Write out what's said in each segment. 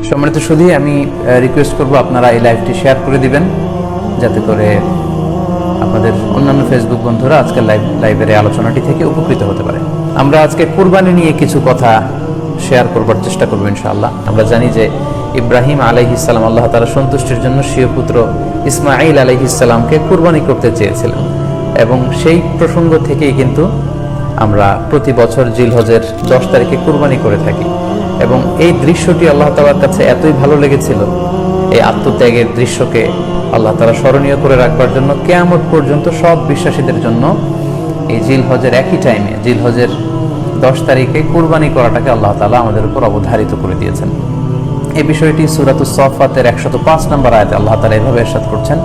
সম্মানিত শুধু আমি রিকোয়েস্ট করব আপনারা এই লাইভটি শেয়ার করে দিবেন, যাতে করে আপনাদের অন্যান্য ফেসবুক বন্ধুরা আজকের লাইভের এই আলোচনাটি থেকে উপকৃত হতে পারে। আমরা আজকে কুরবানি নিয়ে কিছু কথা শেয়ার করবার চেষ্টা করবো ইনশাআল্লাহ। আমরা জানি যে ইব্রাহিম আলাইহিস সালাম আল্লাহ তাআলার সন্তুষ্টির জন্য স্বীয় পুত্র ইসমাঈল আলাইহিস সালামকে কুরবানি করতে চেয়েছিলেন, এবং সেই প্রসঙ্গ থেকেই কিন্তু আমরা প্রতি বছর জিলহজের 10 তারিখে কুরবানি করে থাকি। এবং এই দৃশ্যটি আল্লাহ তাআলার কাছে এতই ভালো লেগেছিল, এই আত্মত্যাগের দৃশ্যকে আল্লাহ তাআলা স্মরণীয় করে রাখবার জন্য কিয়ামত পর্যন্ত সব বিশ্বাসীদের জন্য এই জিলহজের একই টাইমে, জিলহজের 10 তারিখে কুরবানি করাটাকে আল্লাহ তাআলা আমাদের উপর অবধারিত করে দিয়েছেন। এই বিষয়টি সূরাতুস সাফফাতের 105 নম্বর আয়াতে আল্লাহ তাআলা এভাবে ইরশাদ করছেন,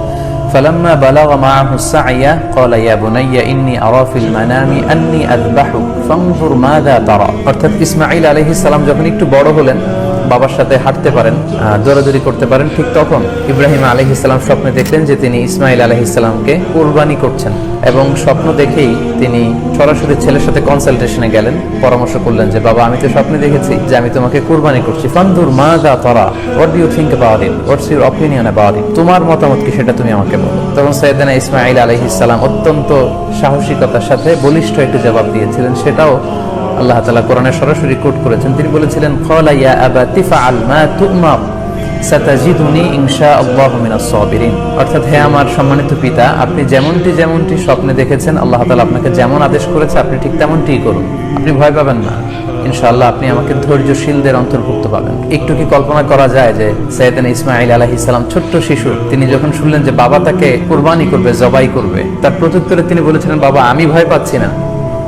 ফালাম্মা বালাগা মাআহু সা'য়া ক্বালা ইয়া বুনাইয়া ইন্নী আরা ফিল মানামি আন্নী আযবাহুক ফানজুর মাযা তারা। অর্থাৎ ইসমাঈল আলাইহিস সালাম যখন একটু বড় হলেন, বাবার সাথে হাঁটতে পারেন, দৌড়াদৌড়ি করতে পারেন, ঠিক তখন ইব্রাহিম আলাইহিস সালাম স্বপ্নে দেখলেন যে তিনি ইসমাঈল আলাইহিস সালামকে কুরবানি করছেন, এবং স্বপ্ন দেখেই তিনি সরাসরি ছেলের সাথে কনসালটেশনে গেলেন, পরামর্শ করলেন যে বাবা, আমি তো স্বপ্নে দেখেছি যে আমি তোমাকে কুরবানি করছি, ফানজুর মাযা তারা, what do you think about it, what's your opinion about it, তোমার মতামত কি সেটা তুমি আমাকে বলো। তখন সাইয়েদনা ইসমাঈল আলাইহিস সালাম অত্যন্ত সাহসিকতার সাথে বলিষ্ঠ একটি জবাব দিয়েছিলেন, সেটাও আল্লাহ তাআলা কোরআনে সরাসরি কোট করেছেন। তিনি বলেছিলেন, ক্বালা ইয়া আবাতি ফাআল মা তু'মার সাতাজিদুনি ইনশাআল্লাহু মিনাস সাবিরিন। অর্থাৎ হে আমার সম্মানিত পিতা, আপনি যেমনটি স্বপ্নে দেখেছেন, আল্লাহ তাআলা আপনাকে যেমন আদেশ করেছে আপনি ঠিক তেমনটিই করুন, আপনি ভয় পাবেন না, ইনশাআল্লাহ আপনি আমাকে ধৈর্যশীলদের অন্তর্ভুক্ত পাবেন। একটু কি কল্পনা করা যায় যে সাইয়েদনা ইসমাঈল আলাইহিস সালাম ছোট্ট শিশু, তিনি যখন শুনলেন যে বাবা তাকে কুরবানি করবে, জবাই করবে, তার প্রত্যুত্তরে তিনি বলেছিলেন, বাবা আমি ভয় পাচ্ছি না,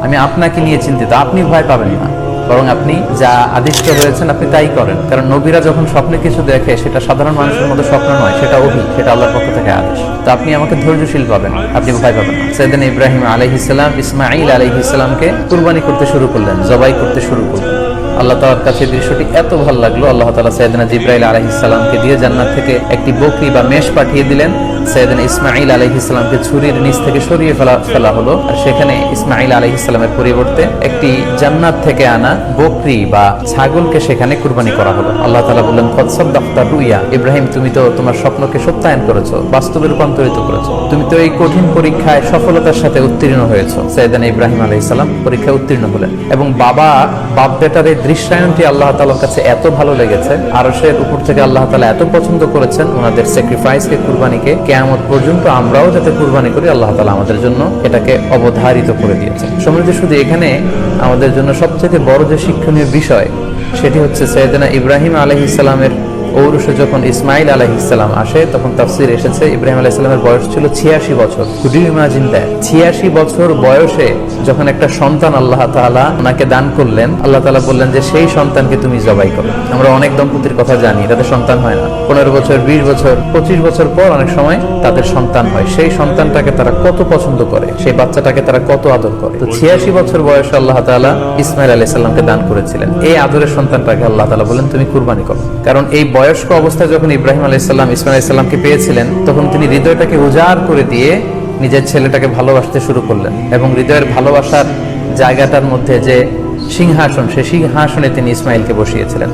আমি আপনাকে নিয়ে চিন্তিত, আপনি ভয় পাবেন না, বরং আপনি যা আদিষ্ট হয়েছেন আপনি তাই করেন। কারণ নবীরা যখন স্বপ্নে কিছু দেখে, সেটা সাধারণ মানুষের মতো স্বপ্ন নয়, সেটা ওহী, সেটা আল্লাহর পক্ষ থেকে আদেশ। তো আপনি আমাকে ধৈর্যশীল পাবেন, আপনি ভয় পাবেন না। সাইয়েদনা ইব্রাহিম আলাইহিস সালাম ইসমাঈল আলাইহিস সালামকে কুরবানি করতে শুরু করলেন, জবাই করতে শুরু করলেন। আল্লাহ তাআলার কাছে দৃশ্যটি এত ভালো লাগলো, আল্লাহ তাআলা সাইয়েদনা জিবরাইল আলাইহিস সালামকে দিয়ে জান্নাত থেকে একটি বকরি বা মেষ পাঠিয়ে দিলেন। সাইয়েদনা ইসমাঈল আলাইহিস সালামকে ছুরির নিচ থেকে সরিয়ে ফেলা হলো, আর সেখানে ইসমাঈল আলাইহিস সালামের পরিবর্তে একটি জান্নাত থেকে আনা বকরি বা ছাগলকে সেখানে কুরবানি করা হলো। আল্লাহ তাআলা বললেন, কদ সাদ্দাকতা রুইয়া, ইব্রাহিম তুমি তো তোমার স্বপ্নকে সত্যায়ন করেছো, বাস্তবে রূপান্তরিত করেছো, তুমি তো এই কঠিন পরীক্ষায় সফলতার সাথে উত্তীর্ণ হয়েছো। সাইয়েদনা ইব্রাহিম আলাইহিস সালাম পরীক্ষায় উত্তীর্ণ হলেন, এবং বাপ বেটার এই দৃশ্যায়নটি আল্লাহ তাআলার কাছে এত ভালো লেগেছে, আরশের উপর থেকে আল্লাহ তাআলা এত পছন্দ করেছেন ওনাদের স্যাক্রিফাইসকে, কুরবানিকে, কিয়ামত পর্যন্ত আমরাও যাতে কুরবানি করি, আল্লাহ তাআলা আমাদের জন্য এটাকে অবধারিত করে দিয়েছেন। সম্মানিত শুধু এখানে আমাদের জন্য সবচেয়ে বড় যে শিক্ষণীয় বিষয়, সেটি হচ্ছে সাইয়েদনা ইব্রাহিম আলাইহিস সালামের ঔরসে যখন ইসমাঈল আলাইহিস সালাম আসে, তখন তাফসীর এসেছে ইব্রাহিম আলাইহিস সালামের বয়স ছিল 86 বছর। Could you imagine that? 86 বছর বয়সে যখন একটা সন্তান আল্লাহ তাআলা ওনাকে দান করলেন, আল্লাহ তাআলা বললেন যে সেই সন্তানকে তুমি জবাই করো। আমরা অনেক দম্পতির কথা জানি, তাদের সন্তান হয় না, 15 বছর, 20 বছর, 25 বছর পর অনেক সময় তাদের সন্তান হয়। সেই সন্তানটাকে তারা কত পছন্দ করে, সেই বাচ্চাটাকে তারা কত আদর করে। তো 86 বছর বয়সে আল্লাহ তাআলা ইসমাঈল আলাইহিস সালামকে দান করেছিলেন। এই আদরের সন্তানটাকে আল্লাহ তাআলা বলেন তুমি কুরবানি করো। কারণ এই বয়স্ক অবস্থায় যখন ইব্রাহিম আলাইহিস সালাম ইসমাঈল আলাইহিস সালামকে পেয়েছিলেন, তখন তিনি হৃদয়টাকে উজাড় করে দিয়ে নিজের ছেলেটাকে ভালোবাসতে শুরু করলেন, এবং হৃদয়ের ভালোবাসার জায়গাটার মধ্যে যে সিংহাসন, সেই সিংহাসনে তিনি ইসমাঈলকে বসিয়েছিলেন।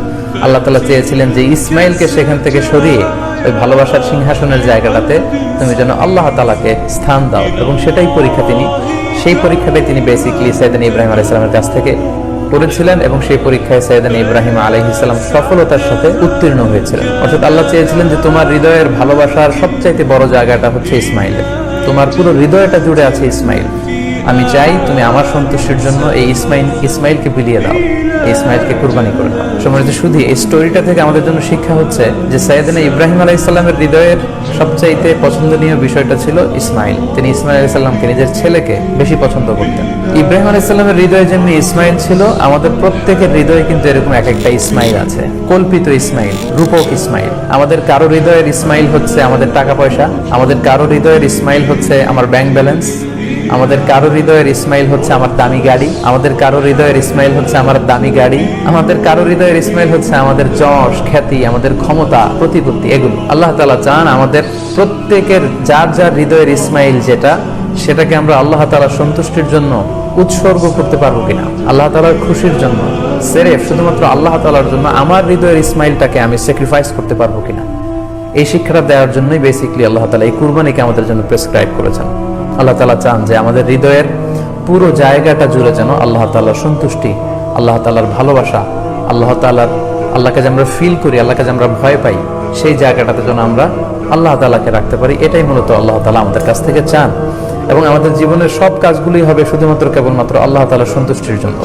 আল্লাহ তাআলা চেয়েছিলেন যে ইসমাঈলকে সেখান থেকে সরিয়ে ওই ভালোবাসার সিংহাসনের জায়গাটাতে তুমি যেন আল্লাহ তাআলাকে স্থান দাও, এবং সেই পরীক্ষাটাই তিনি বেসিক্যালি সাইয়েদনা ইব্রাহিম আলাইহিস সালামের কাছ থেকে করেছিলেন, এবং সেই পরীক্ষায় সাইয়েদনা ইব্রাহিম আলাইহিস সালাম সফলতার সাথে উত্তীর্ণ হয়েছিলেন। অর্থাৎ আল্লাহ চেয়েছিলেন যে তোমার হৃদয়ের ভালোবাসার সবচাইতে বড় জায়গাটা হচ্ছে ইসমাঈল, তোমার পুরো হৃদয়টা জুড়ে আছে ইসমাঈল। আমি চাই তুমি আমার সন্তুষ্টির জন্য এই ইসমাঈলকে বিলিয়ে দাও, এই ইসমাঈলকে কুরবানি করে দাও। সম্মানিত শুধু এই স্টোরিটা থেকে আমাদের জন্য শিক্ষা হচ্ছে যে সাইয়েদনা ইব্রাহিম আলাইহিস সালামের হৃদয়ের সবচাইতে পছন্দনীয় বিষয়টা ছিল ইসমাঈল। তিনি ইসমাঈল আলাইহিস সালামকে, নিজের ছেলেকে বেশি পছন্দ করতেন। ইব্রাহিম আলাইহিস সালামের হৃদয়ে যেমনি ইসমাঈল ছিল, আমাদের প্রত্যেকের হৃদয়ে কিন্তু এরকম এক একটা ইসমাঈল আছে, কল্পিত ইসমাঈল, রূপক ইসমাঈল। আমাদের কারো হৃদয়ের ইসমাঈল হচ্ছে আমাদের টাকা পয়সা, আমাদের কারো হৃদয়ের ইসমাঈল হচ্ছে আমার ব্যাংক ব্যালেন্স, আমাদের কারো হৃদয়ের ইসমাঈল হচ্ছে আমার দামি গাড়ি, আমাদের কারো হৃদয়ের ইসমাঈল হচ্ছে আমার দামি গাড়ি, আমাদের কারো হৃদয়ের ইসমাঈল হচ্ছে আমাদের যশ, খ্যাতি, আমাদের ক্ষমতা, প্রতিপত্তি, এগুলো। আল্লাহ তাআলা চান আমাদের প্রত্যেকের যার যার হৃদয়ের ইসমাঈল যেটা, সেটাকে আমরা আল্লাহ তাআলার সন্তুষ্টির জন্য উৎসর্গ করতে পারবো কিনা, আল্লাহ তাআলার খুশির জন্য সেরেফ শুধুমাত্র আল্লাহ তাআলার জন্য আমার হৃদয়ের ইসমাইলটাকে আমি স্যাক্রিফাইস করতে পারবো কিনা, এই শিক্ষাটা দেওয়ার জন্যই বেসিক্যালি আল্লাহ তাআলা এই কুরবানিকে আমাদের জন্য প্রেসক্রাইব করেছেন। আল্লাহ তাআলা চান যে আমাদের হৃদয়ের পুরো জায়গাটা জুড়ে যেন আল্লাহ তাআলার সন্তুষ্টি, আল্লাহ তাআলার ভালোবাসা, আল্লাহকে যে আমরা ফিল করি, আল্লাহকে যে আমরা ভয় পাই, সেই জায়গাটাতে যেন আমরা আল্লাহ তাআলাকে রাখতে পারি। এটাই মূলত আল্লাহ তাআলা আমাদের কাছ থেকে চান, এবং আমাদের জীবনের সব কাজগুলোই হবে শুধুমাত্র কেবলমাত্র আল্লাহ তাআলার সন্তুষ্টির জন্য।